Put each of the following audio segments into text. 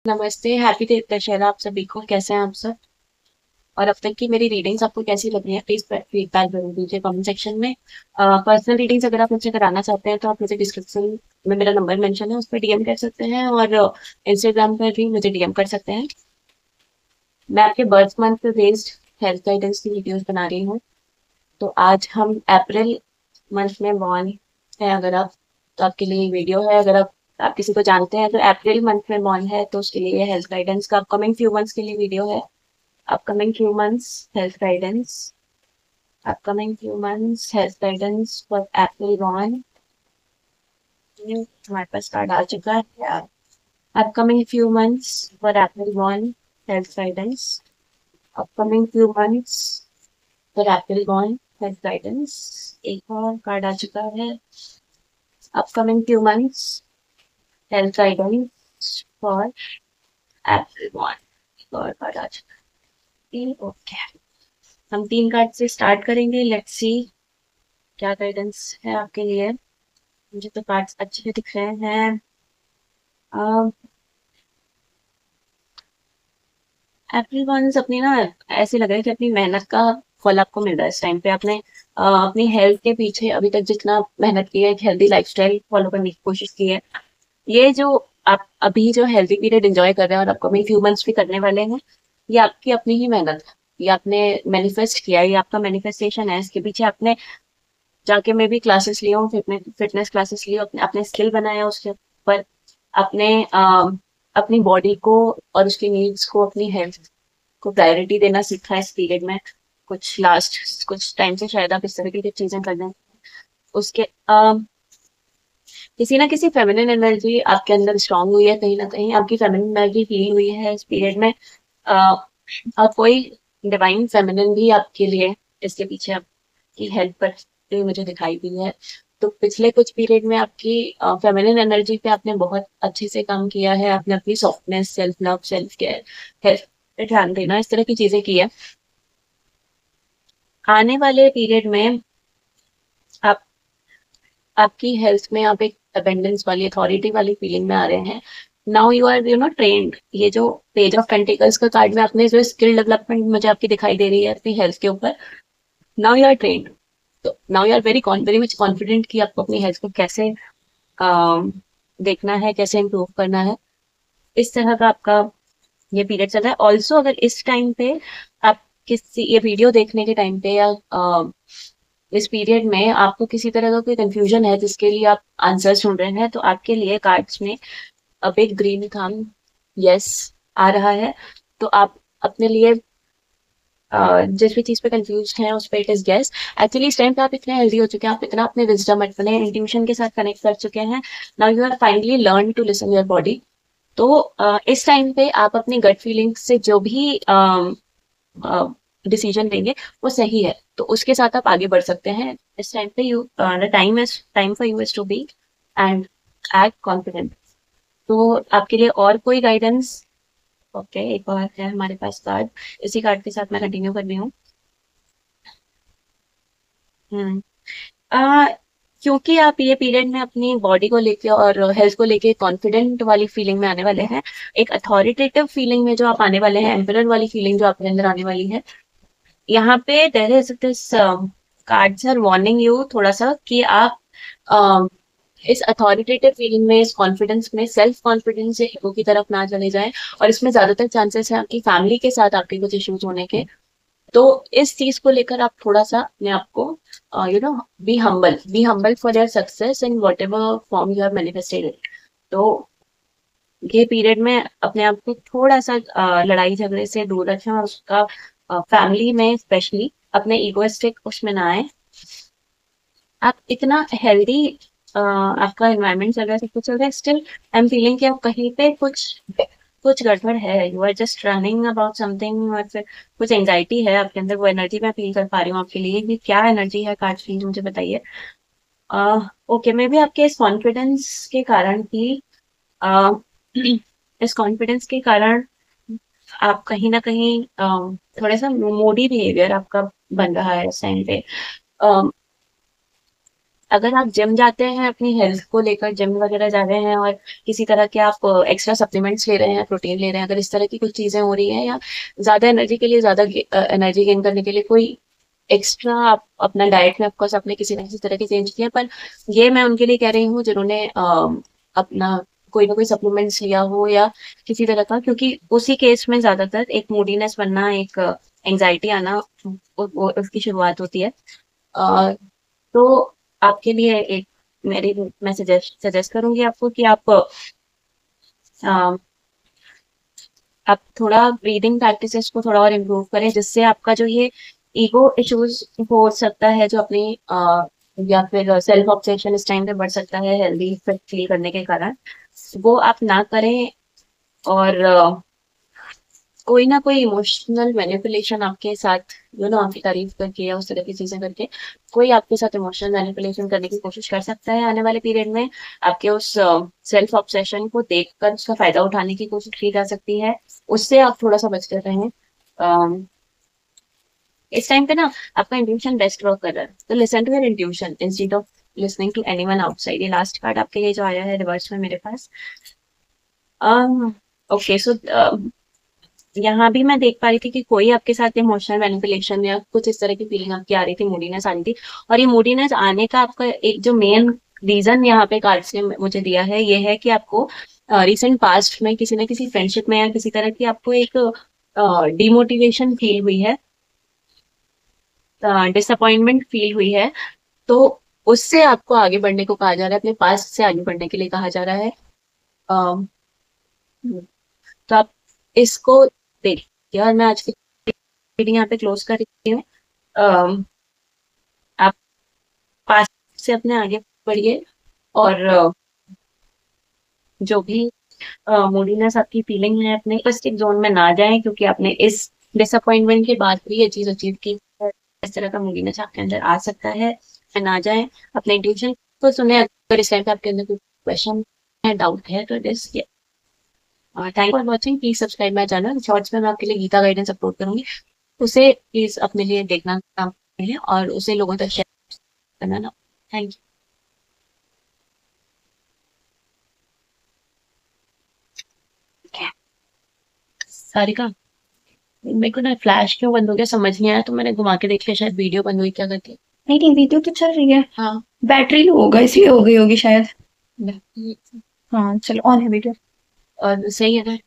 नमस्ते, हैप्पी दशहरा आप सभी को। कैसे हैं आप सब? और अब तक की मेरी रीडिंग्स आपको कैसी लग रही है? प्लीज फीडबैक जरूर दीजिए कमेंट सेक्शन में। पर्सनल रीडिंग्स अगर आप मुझसे कराना चाहते हैं तो आप मुझे डिस्क्रिप्शन में मेरा नंबर मेंशन है, उस पर डीएम कर सकते हैं, और इंस्टाग्राम पर भी मुझे डीएम कर सकते हैं। मैं आपके बर्थ मंथ पे बेस्ड हेल्थ गाइडेंस की वीडियोस बना रही हूँ। तो आज हम अप्रैल मंथ में बॉर्न है अगर आप, तो आपके लिए ये वीडियो है। अगर आप किसी को जानते हैं तो अप्रैल मंथ में बॉर्न है, तो उसके लिए हेल्थ गाइडेंस का अपकमिंग फ्यू मंथ्स के लिए वीडियो है। upcoming few months health guidance upcoming few months health guidance for April 1। हमारे पास कार्ड आ चुका है। upcoming few months for April 1 health guidance। upcoming few months for April 1 health guidance। एक और card आ चुका है। upcoming few months health guidance for April 1। एक और card आ चुका है। ओके, हम 3 कार्ड से स्टार्ट करेंगे। लेट्स सी क्या गाइडेंस है आपके लिए। मुझे तो कार्ड्स अच्छे दिख रहे हैं। एवरी वन अपनी ना, ऐसे लग रहा है कि अपनी मेहनत का फल आपको मिल रहा है इस टाइम पे। आपने अपनी हेल्थ के पीछे अभी तक जितना मेहनत की है, एक हेल्दी लाइफस्टाइल फॉलो करने की कोशिश की है, ये जो आप अभी जो हेल्दी पीरियड एंजॉय कर रहे हैं और अपकमिंग फ्यू मंथ्स भी करने वाले हैं, ये आपकी अपनी ही मेहनत है। ये आपने मैनिफेस्ट किया है, ये आपका मैनिफेस्टेशन है। इसके पीछे आपने जाके मैं भी क्लासेस ली हूँ, फिटनेस क्लासेस ली हूँ, अपने स्किल बनाया उसके ऊपर। अपने अपनी बॉडी को और उसकी नीड्स को, अपनी हेल्थ को प्रायोरिटी देना सीखा है इस पीरियड में। कुछ टाइम से शायद आप इस तरह की चीजें कर रहे हैं। उसके किसी ना किसी फेमिनिन एनर्जी आपके अंदर स्ट्रांग हुई है, कहीं ना कहीं आपकी फेमिनिन एनर्जी फील हुई है इस पीरियड में। और कोई डिवाइन फेमिनिन भी आपके लिए इसके पीछे आपकी हेल्प करती हुई मुझे दिखाई दी है। तो पिछले कुछ पीरियड में आपकी फेमिनिन एनर्जी पे आपने बहुत अच्छे से काम किया है। आपने अपनी softness, self love, self care, health पे ध्यान देना, इस तरह की चीजें की है। आने वाले पीरियड में आप आपकी हेल्थ में आप एक अबेंडेंस वाली, अथॉरिटी वाली फीलिंग में आ रहे हैं। Now you are trained. ये जो पेज ऑफ पेंटिकल्स का कार्ड में आपने जो स्किल डेवलपमेंट मुझे आपकी दिखाई दे रही है अपनी हेल्थ के ऊपर, नाउ यू आर ट्रेंड। तो now you are very much confident कि आपको अपनी हेल्थ को कैसे अम, देखना है, कैसे इम्प्रूव करना है। इस तरह का आपका ये पीरियड चल रहा है। ऑल्सो अगर इस टाइम पे आप किसी ये वीडियो देखने के टाइम पे, या इस पीरियड में आपको किसी तरह का कोई कंफ्यूजन है जिसके लिए आप आंसर ढूंढ रहे हैं, तो आपके लिए कार्ड्स में अब एक ग्रीन थम यस आ रहा है। तो आप अपने लिए जिस भी चीज पे कंफ्यूज हैं उस पे इट इज यस। एक्चुअली इस टाइम पे आप इतने हेल्दी हो चुके हैं, आप इतना अपने विजडम, अपने इंट्यूशन के साथ कनेक्ट कर चुके हैं। Now you are finally learn to listen your body. तो इस टाइम पे आप अपनी गट फीलिंग से जो भी डिसीजन लेंगे वो सही है, तो उसके साथ आप आगे बढ़ सकते हैं। इस टाइम पे you the time for you is to be and act confident. तो आपके लिए और कोई गाइडेंस? ओके, एक और है हमारे पास कार्ड। इसी कार्ड के साथ मैं कंटिन्यू कर रही हूँ। हम्म क्योंकि आप ये पीरियड में अपनी बॉडी को लेके और हेल्थ को लेके कॉन्फिडेंट वाली फीलिंग में आने वाले हैं, एक अथॉरिटेटिव फीलिंग में जो आप आने वाले हैं, एम्परर वाली फीलिंग जो आपके अंदर आने वाली है। यहाँ पे there is this cards are warning you थोड़ा सा कि आप um, इस अथॉरिटेटिव फीलिंग में, इस कॉन्फिडेंस में, सेल्फ कॉन्फिडेंस से ईगो की तरफ ना चले जाएं। और इसमें ज्यादातर चांसेस है आपकी फैमिली के साथ आपके कुछ इश्यूज होने के। तो इस चीज को लेकर आप थोड़ा सा अपने आप को be humble for your success in what ever form you have manifested. तो ये पीरियड में अपने आप को थोड़ा सा लड़ाई झगड़े से दूर रखें, और उसका फैमिली में स्पेशली अपने इगोइस्टिक उसमें ना आए। आप इतना हेल्दी आपका एनवायरनमेंट चल रहा है, सब कुछ चल रहा है, स्टिल आई एम फीलिंग कि आप कहीं पे कुछ कुछ गड़बड़ है। You are just running about something, और फिर कुछ एंजाइटी है आपके अंदर। वो एनर्जी मैं फील कर पा रही हूँ आपके लिए। ये क्या एनर्जी है कार्ड प्लीज मुझे बताइए। ओके, मे बी आपके इस कॉन्फिडेंस के कारण ही, uh, इस कॉन्फिडेंस के कारण आप कहीं ना कहीं थोड़ा सा मोडी बिहेवियर आपका बन रहा है इस टाइम पे। अगर आप जिम जाते हैं अपनी हेल्थ को लेकर, जिम वगैरह जा रहे हैं और किसी तरह के आप एक्स्ट्रा सप्लीमेंट्स ले रहे हैं, प्रोटीन ले रहे हैं, अगर इस तरह की कुछ चीजें हो रही हैं या ज्यादा एनर्जी के लिए, ज्यादा एनर्जी गेन करने के लिए कोई एक्स्ट्रा आप अपना डाइट में ऑफकोर्स आपने किसी न किसी तरह की चेंज किया, पर ये मैं उनके लिए कह रही हूँ जिन्होंने अपना कोई ना कोई सप्लीमेंट्स लिया हो या किसी तरह का, क्योंकि उसी केस में ज्यादातर एक मूडीनेस बनना, एक एंजाइटी आना उसकी शुरुआत होती है। अ, तो आपके लिए एक मेरी मैं सजेस्ट करूंगी आपको कि अ, आप थोड़ा ब्रीदिंग प्रैक्टिसेस को थोड़ा और इम्प्रूव करें, जिससे आपका जो ये ईगो इश्यूज हो सकता है, जो अपनी या फिर सेल्फ ऑब्सेशन इस टाइम पे बढ़ सकता है हेल्दी फिट फील करने के कारण, वो आप ना करें। और कोई ना कोई इमोशनल मैनिपुलेशन आपके साथ, आपकी तारीफ करके या उस तरह की चीजें करके कोई आपके साथ इमोशनल मैनिपुलेशन करने की कोशिश कर सकता है आने वाले पीरियड में। आपके उस सेल्फ ऑब्सेशन को देखकर उसका फायदा उठाने की कोशिश की जा सकती है। उससे आप थोड़ा सा बचते रहें। अम, इस टाइम पे ना आपका इंट्यूशन बेस्ट वर्क कर रहा है, तो listen to your intuition instead of listening to anyone outside. ये लास्ट कार्ड आपके लिए जो आया है रिवर्स में मेरे पास। ओके, सो यहाँ भी मैं देख पा रही थी कि कोई आपके साथ इमोशनल मैनिपुलेशन या कुछ इस तरह की फीलिंग आपकी आ रही थी, मूडीनेस आ रही थी। और ये मूडीनेस आने का आपका एक जो मेन रीजन यहाँ पे कार्ड्स ने मुझे दिया है, ये है कि आपको रिसेंट पास्ट में किसी न किसी फ्रेंडशिप में या किसी तरह की आपको एक डिमोटिवेशन फील हुई है, डिसअपॉइंटमेंट फील हुई है। तो उससे आपको आगे बढ़ने को कहा जा रहा है, अपने पास्ट से आगे बढ़ने के लिए कहा जा रहा है। अम, तो आप इसको देखिए, और मैं आज की रीडिंग यहाँ पे क्लोज कर रही हूँ। अम, आप पास से अपने आगे बढ़िए, और जो भी मूडीनेस आपकी फीलिंग है, अपने स्टिक जोन में ना जाएं, क्योंकि आपने इस डिसअपॉइंटमेंट के बाद भी ये चीज अचीव की है। इस तरह का मूडीनेस आपके अंदर आ सकता है, ना जाए। अपने इंट्यूशन को सुने। अगर इस टाइम पे आपके अंदर कोई क्वेश्चन है, डाउट है, तो it is thank for watching. Please subscribe my channel. Shorts में मैं आपके लिए गीता गाइडेंस अपलोड करूंगी, उसे प्लीज अपने लिए देखना काम है और उसे लोगों तक शेयर करना ना। Thank you Sarika. मेरे को ना फ्लैश क्यों बंद हो गया समझ नहीं आया, तो मैंने घुमा के देख लिया, शायद वीडियो बंद हुई, क्या करती है। नहीं नहीं, वीडियो तो चल रही है। हाँ। बैटरी लो होगा इसलिए हो गई होगी शायद। ले- हाँ चलो, ऑन है वीडियो। और सही है ना।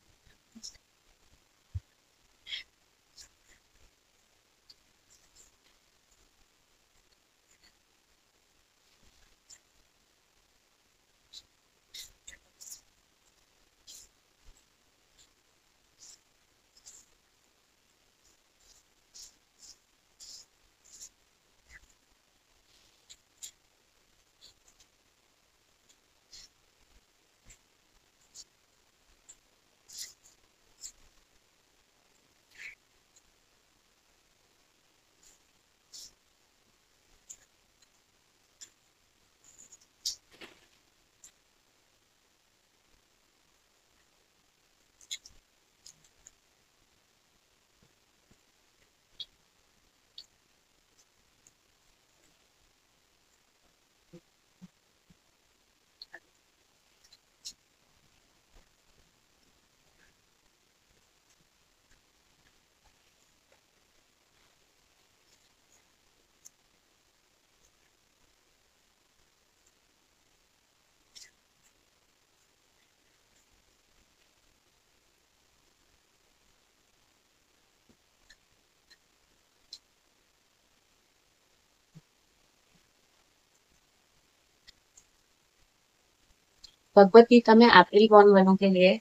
भगवत गीता में अप्रैल बॉर्न वालों के लिए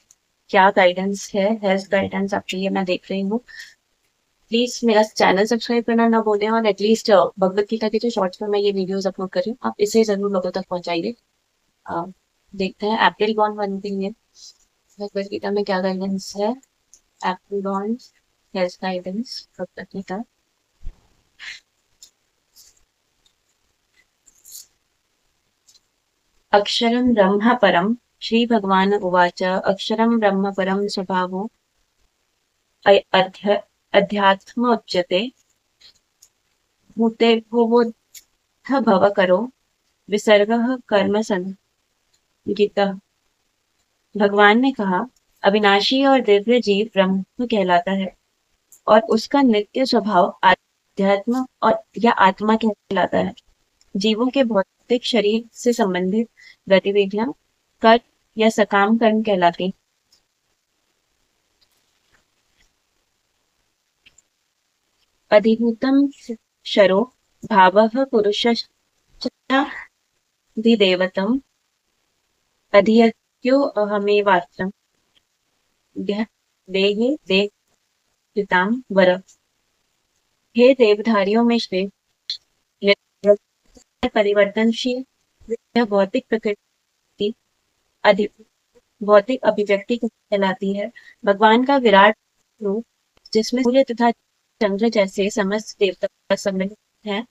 क्या गाइडेंस है, हेल्थ गाइडेंस आपके लिए मैं देख रही हूँ। प्लीज मेरा चैनल सब्सक्राइब करना ना भूलें, और एटलीस्ट भगवत गीता के जो शॉर्ट्स में मैं ये वीडियोस अपलोड कर रही हूँ, आप इसे जरूर लोगों तक पहुंचाइए। अ, देखते हैं अप्रैल बॉर्न वालों के लिए भगवत गीता में क्या गाइडेंस है। अप्रैल born health guidance Bhagavad Gita. अक्षरं ब्रह्म परम, श्री भगवान उवाच अक्षरं ब्रह्म परम स्वभावो अध्य अध्यात्म उच्यते भूते भुवोऽध भव करो विसर्गः कर्म संगीतः। भगवान ने कहा, अविनाशी और दिव्य जीव ब्रह्म कहलाता है और उसका नित्य स्वभाव आध्यात्म और या आत्मा कहलाता है। जीवों के भौतिक शरीर से संबंधित गतिविधियां कर्म या सकाम कर्म कहलाती हैं। अधिभूतम शरो भावः पुरुषश्चाधिदैवतम् अधियत्यो अहमेवात्रम् देहे देहितां वर। हे देवधारियों में श्रेष्ठ, नित्य परिवर्तनशील यह भौतिक प्रकृति अधिक भौतिक अभिव्यक्ति कहलाती है। भगवान का विराट रूप, जिसमें सूर्य तथा चंद्र जैसे समस्त देवता सम्मिलित हैं,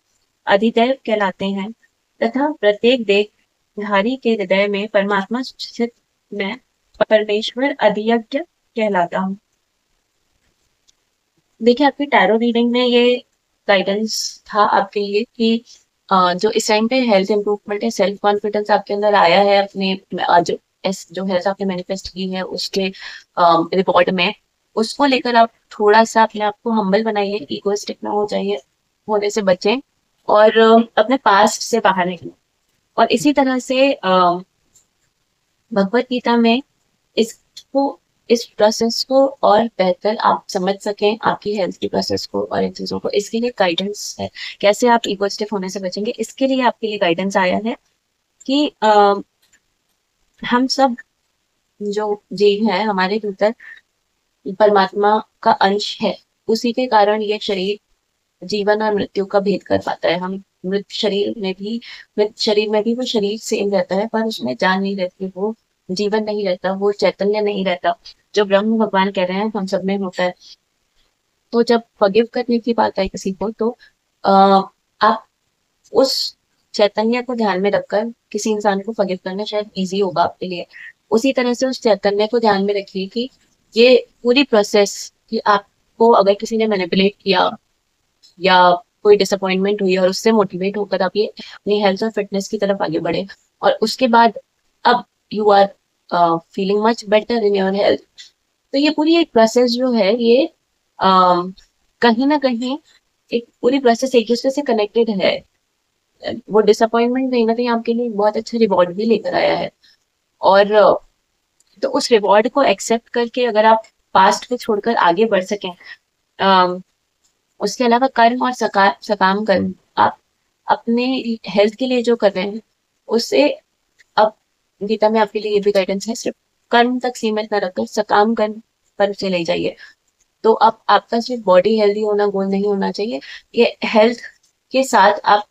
अधिदैव कहलाते हैं तथा प्रत्येक देहधारी के हृदय में परमात्मा स्थित, मैं परमेश्वर अधियज्ञ कहलाता हूँ। देखिए, आपकी टैरो रीडिंग में ये गाइडेंस था आपके लिए कि जो इस टाइम पे हेल्थ इंप्रूवमेंट है, सेल्फ कॉन्फिडेंस आपके अंदर आया है, अपने जो हेल्थ आपने मैनिफेस्ट की है उसके रिपोर्ट में, उसको लेकर आप थोड़ा सा अपने आप को हम्बल बनाइए, इगोइस्टिक ना हो जाइए, होने से बचें और अपने पास्ट से बाहर निकलें। और इसी तरह से भगवत गीता में इस प्रोसेस को और बेहतर आप समझ सकें, आपकी हेल्थ की प्रोसेस को और इन चीजों को, इसके लिए गाइडेंस है कैसे आप इगोइस्टिक होने से बचेंगे। इसके लिए आपके लिए गाइडेंस आया है कि हम सब जो जीव है हमारे भीतर परमात्मा का अंश है, उसी के कारण ये शरीर जीवन और मृत्यु का भेद कर पाता है। हम मृत शरीर में भी वो शरीर सेम रहता है, पर उसमें जान नहीं रहती, वो जीवन नहीं रहता, वो चैतन्य नहीं रहता जो ब्रह्म भगवान कह रहे हैं हम सब में होता है। तो जब फॉरगिव करने की बात आई किसी को, तो आप उस चैतन्य को ध्यान में रखकर किसी इंसान को फॉरगिव करना शायद इजी होगा आपके लिए। उसी तरह से उस चैतन्य को ध्यान में रखिए कि ये पूरी प्रोसेस, कि आपको अगर किसी ने मैनिपुलेट किया या कोई डिसअपॉइंटमेंट हुई और उससे मोटिवेट होकर आप ये अपनी हेल्थ और फिटनेस की तरफ आगे बढ़े और उसके बाद अब you are feeling much better in your health. तो ये पूरी एक प्रोसेस जो है ये कहीं ना कहीं एक पूरी प्रोसेस एक दूसरे से कनेक्टेड है। वो डिसअपॉइंटमेंट कहीं ना कहीं आपके लिए बहुत अच्छा रिवॉर्ड भी लेकर आया है और तो उस रिवॉर्ड को एक्सेप्ट करके अगर आप पास्ट को छोड़कर आगे बढ़ सकें, उसके अलावा कर्म और सकाम कर्म आप अपने हेल्थ के लिए जो कर रहे हैं उससे, अब गीता में आपके लिए ये भी गाइडेंस है, सिर्फ कर्म तक सीमित न रखकर सकाम कर्म पर से ले जाइए। तो अब आपका सिर्फ बॉडी हेल्दी होना गोल नहीं होना चाहिए, ये हेल्थ के साथ आप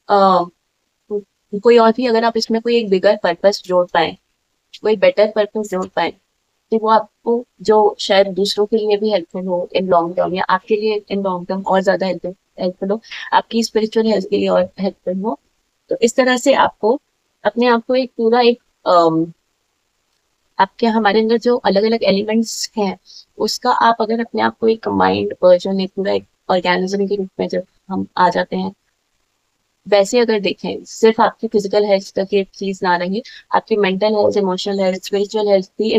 कोई और भी, अगर आप इसमें कोई एक बिगर पर्पस जोड़ पाए, कोई बेटर पर्पस जोड़ पाए, तो वो आपको जो शायद दूसरों के लिए भी हेल्पफुल हो इन लॉन्ग टर्म, या आपके लिए इन लॉन्ग टर्म और ज्यादा हेल्पफुल हो, आपकी स्पिरिचुअल हेल्थ के लिए और हेल्पफुल हो। तो इस तरह से आपको अपने आप को एक पूरा एक आपके हमारे अंदर जो अलग अलग एलिमेंट्स हैं उसका आप अगर अपने आप को एक कंबाइंड वर्जन, एक पूरा एक ऑर्गेनिज्म के रूप में जब हम आ जाते हैं, वैसे अगर देखें, सिर्फ आपकी फिजिकल हेल्थ तक ये चीज ना रही, आपकी mental health, emotional health, spiritual health भी